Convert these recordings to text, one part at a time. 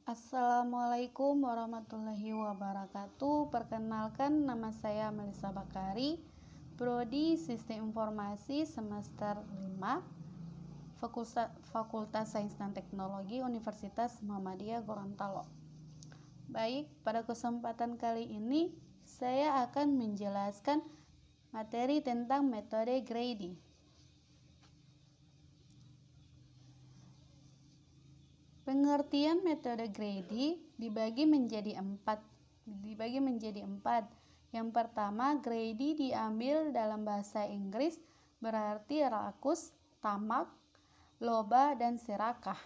Assalamualaikum warahmatullahi wabarakatuh. Perkenalkan, nama saya Melissa Bakari, Prodi Sistem Informasi semester 5, Fakultas Sains dan Teknologi Universitas Muhammadiyah Gorontalo. Baik, pada kesempatan kali ini saya akan menjelaskan materi tentang metode grading. Pengertian metode grading dibagi menjadi empat. Yang pertama, grading diambil dalam bahasa Inggris berarti rakus, tamak, loba, dan serakah.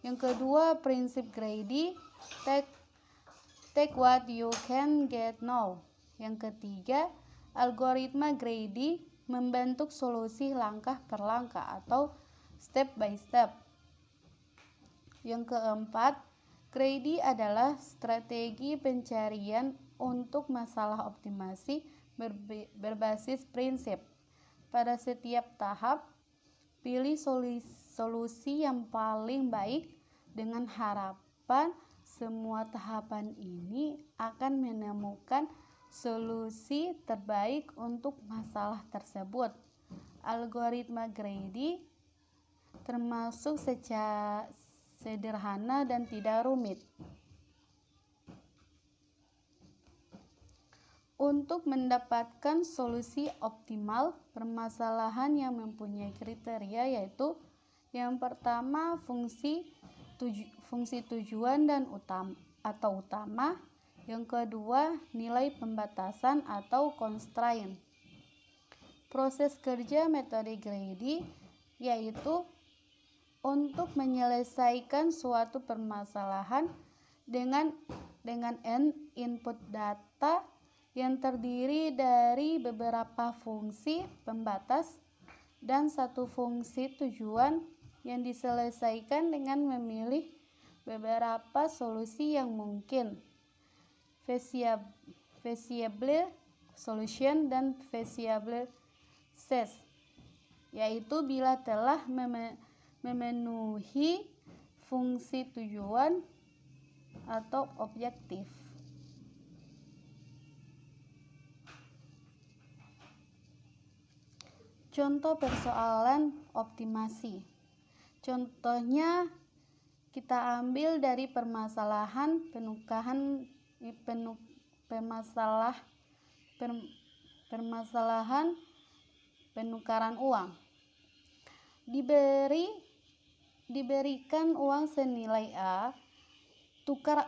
Yang kedua, prinsip grading, take what you can get now. Yang ketiga, algoritma grading, membentuk solusi langkah per langkah atau step by step. Yang keempat, grading adalah strategi pencarian untuk masalah optimasi berbasis prinsip. Pada setiap tahap, pilih solusi yang paling baik dengan harapan semua tahapan ini akan menemukan solusi terbaik untuk masalah tersebut. Algoritma grading termasuk secara sederhana dan tidak rumit. Untuk mendapatkan solusi optimal permasalahan yang mempunyai kriteria, yaitu yang pertama fungsi tujuan dan utama, yang kedua nilai pembatasan atau constraint. Proses kerja metode grading yaitu untuk menyelesaikan suatu permasalahan dengan n input data yang terdiri dari beberapa fungsi pembatas dan satu fungsi tujuan yang diselesaikan dengan memilih beberapa solusi yang mungkin, feasible solution dan feasible case, yaitu bila telah memenuhi fungsi tujuan atau objektif. Contoh persoalan optimasi. Contohnya kita ambil dari permasalahan penukaran uang. Diberikan uang senilai A, tukar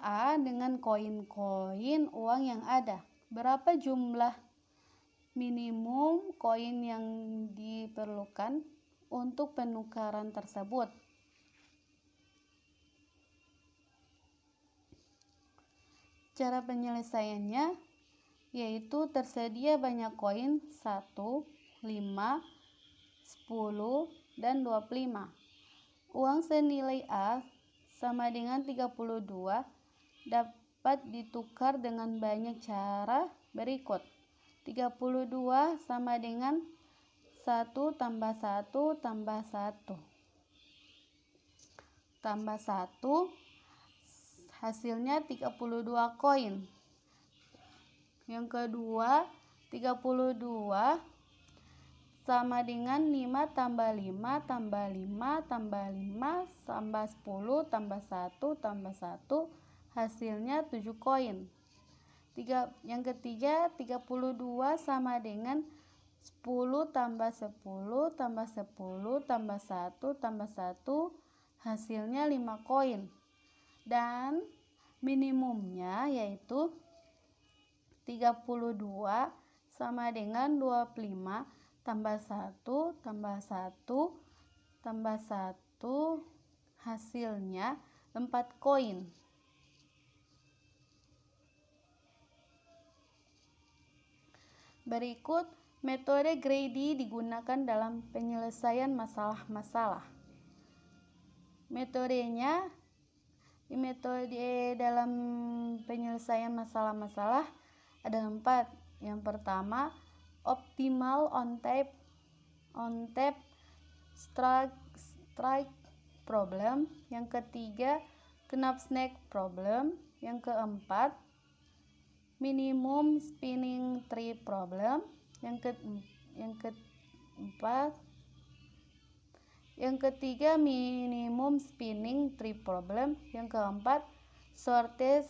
A dengan koin-koin uang yang ada. Berapa jumlah minimum koin yang diperlukan untuk penukaran tersebut? Cara penyelesaiannya yaitu tersedia banyak koin 1, 5, 10, dan 25. Uang senilai A sama dengan 32 dapat ditukar dengan banyak cara berikut. 32 sama dengan 1 tambah 1 tambah 1 tambah 1, hasilnya 32 koin. Yang kedua, 32 sama dengan 5 tambah 5 tambah 5 tambah 5 tambah 10 tambah 1 tambah 1, hasilnya 7 koin. Yang ketiga, 32 sama dengan 10 tambah 10 tambah 10 tambah 1 tambah 1, hasilnya 5 koin. Dan minimumnya yaitu 32 sama dengan 25 tambah 1 tambah 1 tambah 1, hasilnya 4 koin. Berikut metode grading digunakan dalam penyelesaian masalah-masalah. Metode dalam penyelesaian masalah-masalah ada 4. Yang pertama, optimal on-tape strike problem. Yang ketiga, Knapp-Snack problem. Yang keempat, minimum spinning tree problem. Yang ketiga, minimum spinning tree problem. Yang keempat, shortest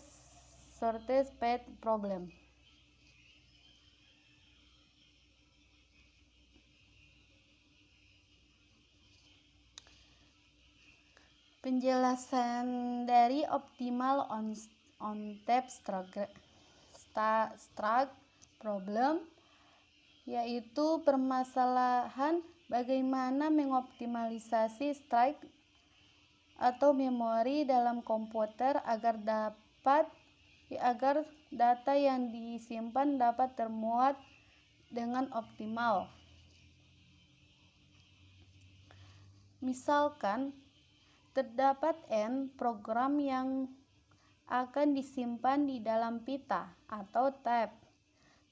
path problem. Penjelasan dari optimal on-tap struct problem, yaitu permasalahan bagaimana mengoptimalisasi strike atau memori dalam komputer agar data yang disimpan dapat termuat dengan optimal. Misalkan, terdapat N program yang akan disimpan di dalam pita atau tab.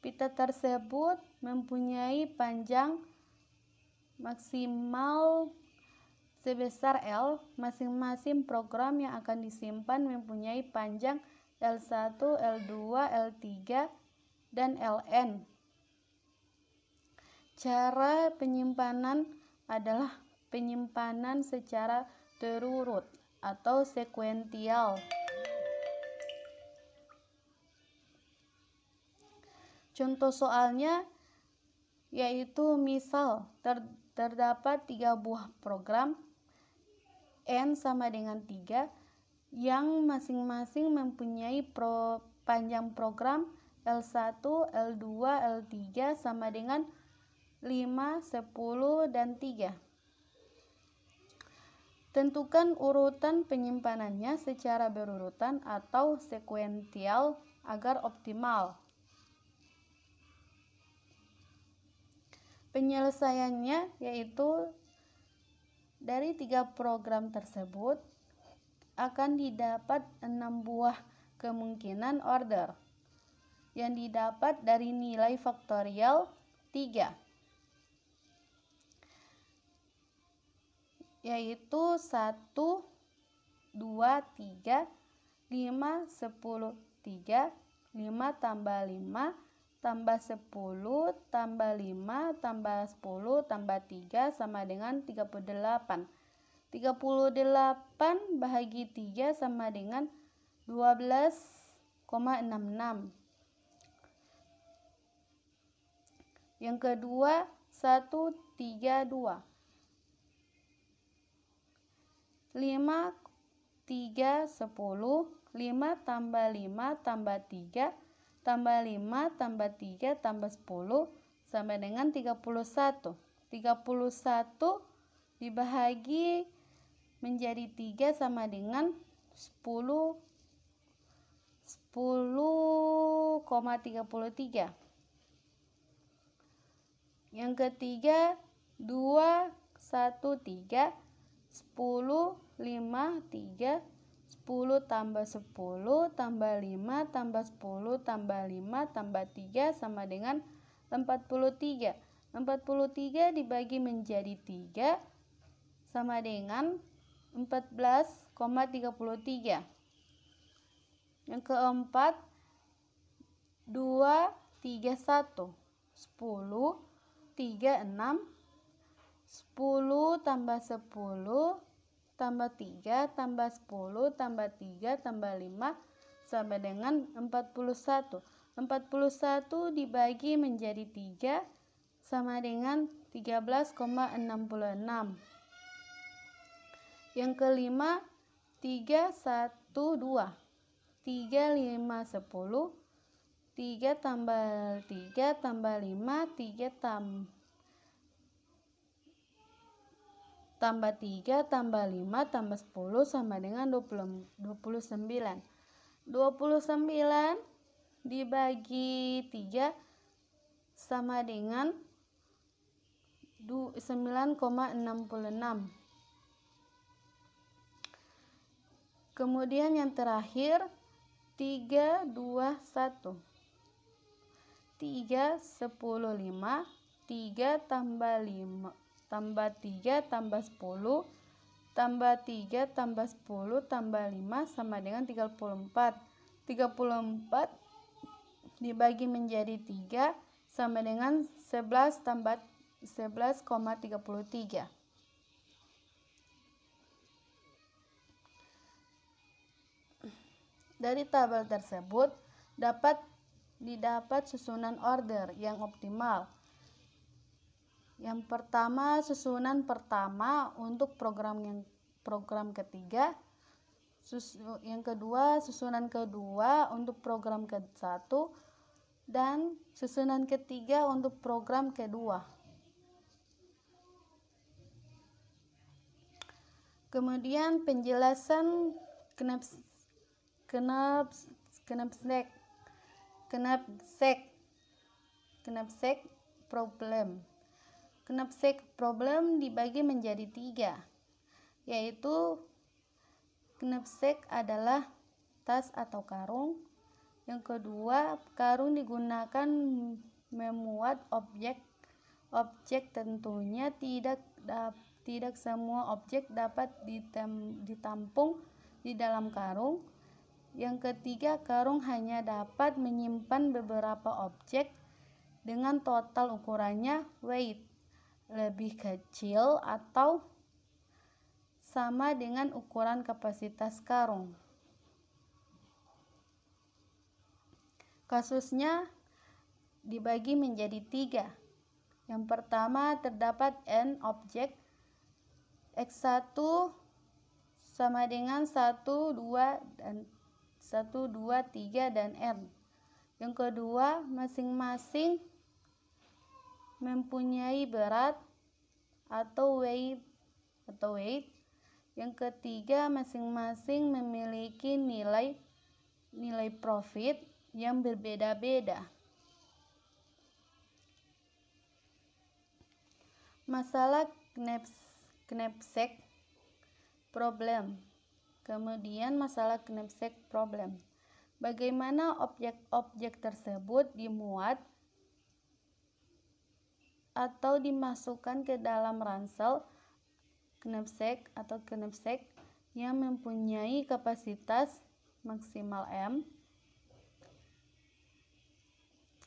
Pita tersebut mempunyai panjang maksimal sebesar L. Masing-masing program yang akan disimpan mempunyai panjang L1, L2, L3, dan Ln. Cara penyimpanan adalah penyimpanan secara terurut atau sekuensial. Contoh soalnya yaitu misal terdapat 3 buah program N sama dengan 3 yang masing-masing mempunyai panjang program L1, L2, L3 sama dengan 5, 10, dan 3. Tentukan urutan penyimpanannya secara berurutan atau sekuensial agar optimal. Penyelesaiannya yaitu dari 3 program tersebut akan didapat 6 buah kemungkinan order yang didapat dari nilai faktorial 3, yaitu 1, 2, 3, 5, 10, 3, 5 tambah 5 tambah 10 tambah 5 tambah 10 tambah 3 sama dengan 38. 38 bahagi 3 sama dengan 12,66. Yang kedua, 1, 3, 2. 5, 3, 10, 5 tambah 5 tambah 3 tambah 5 tambah 3 tambah 10 sama dengan 31. 31 dibahagi menjadi 3 sama dengan 10,33. Yang ketiga, 2, 1, 3, 10, 5, 3, 10 tambah 10 tambah 5 tambah 10 tambah 5 tambah 3 sama dengan 43. 43 dibagi menjadi 3 sama dengan 14,33. Yang keempat, 2, 3, 1. 10, 3, 6. 10 tambah 10 tambah 3 tambah 10 tambah 3 tambah 5 sama dengan 41. 41 dibagi menjadi 3 sama dengan 13,66. Yang kelima, 3, 1, 2. 3, 5, 10. 3 tambah 3 tambah 5, 3 tambah 3 tambah 5 tambah 10 sama dengan 29. 29 dibagi 3 sama dengan 9,66. Kemudian yang terakhir, 3, 2, 1. 3, 10, 5. 3 tambah 5 tambah 3 tambah 10 tambah 3 tambah 10 tambah 5 sama dengan 34. 34 dibagi menjadi 3 sama dengan 11 tambah 11,33. Dari tabel tersebut dapat didapat susunan order yang optimal. Yang pertama, susunan pertama untuk program ketiga. Yang kedua, susunan kedua untuk program ke-1 dan susunan ketiga untuk program kedua. Kemudian penjelasan Knapsack problem. Knapsack problem dibagi menjadi 3, yaitu knapsack adalah tas atau karung. Yang kedua, karung digunakan memuat objek. Tentunya tidak semua objek dapat ditampung di dalam karung. Yang ketiga, karung hanya dapat menyimpan beberapa objek dengan total ukurannya weight lebih kecil atau sama dengan ukuran kapasitas karung. Kasusnya dibagi menjadi 3. Yang pertama, terdapat n objek, X1 sama dengan 1, 2, 3, dan n. Yang kedua, masing-masing mempunyai berat atau weight. Yang ketiga, masing-masing memiliki nilai profit yang berbeda-beda. Masalah knapsack problem. Kemudian masalah knapsack problem. Bagaimana objek-objek tersebut dimuat atau dimasukkan ke dalam ransel knapsack yang mempunyai kapasitas maksimal M,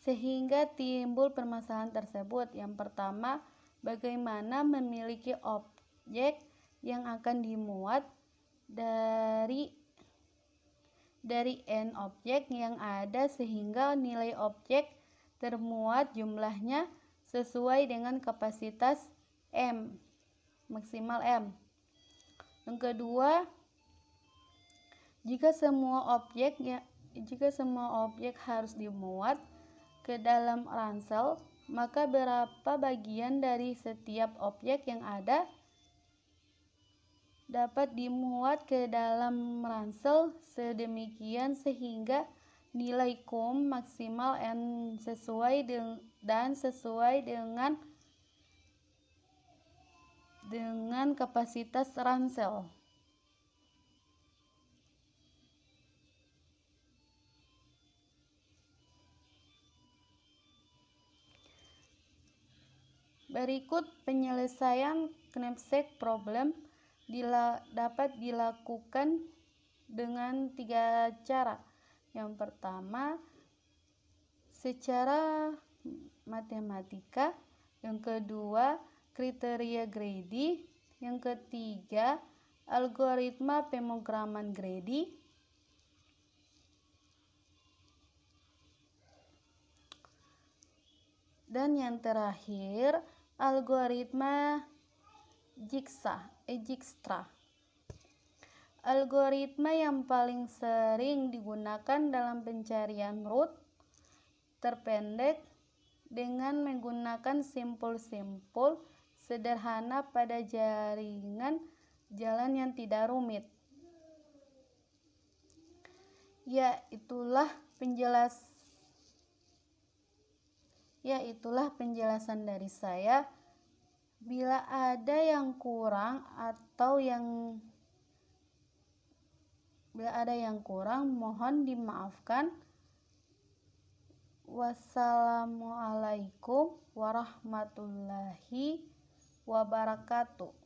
sehingga timbul permasalahan tersebut. Yang pertama, bagaimana memiliki objek yang akan dimuat dari n objek yang ada sehingga nilai objek termuat jumlahnya sesuai dengan kapasitas M, maksimal M. Yang kedua, jika semua objek harus dimuat ke dalam ransel, maka berapa bagian dari setiap objek yang ada dapat dimuat ke dalam ransel sedemikian sehingga nilai QUM maksimal N sesuai dengan kapasitas ransel. Berikut penyelesaian knapsack problem dapat dilakukan dengan 3 cara. Yang pertama, secara matematika. Yang kedua, kriteria Grady. Yang ketiga, algoritma pemrograman Grady. Dan yang terakhir, algoritma Dijkstra. Algoritma yang paling sering digunakan dalam pencarian root terpendek dengan menggunakan simpul-simpul sederhana pada jaringan jalan yang tidak rumit. Itulah penjelasan dari saya. Bila ada yang kurang mohon dimaafkan. Wassalamualaikum warahmatullahi wabarakatuh.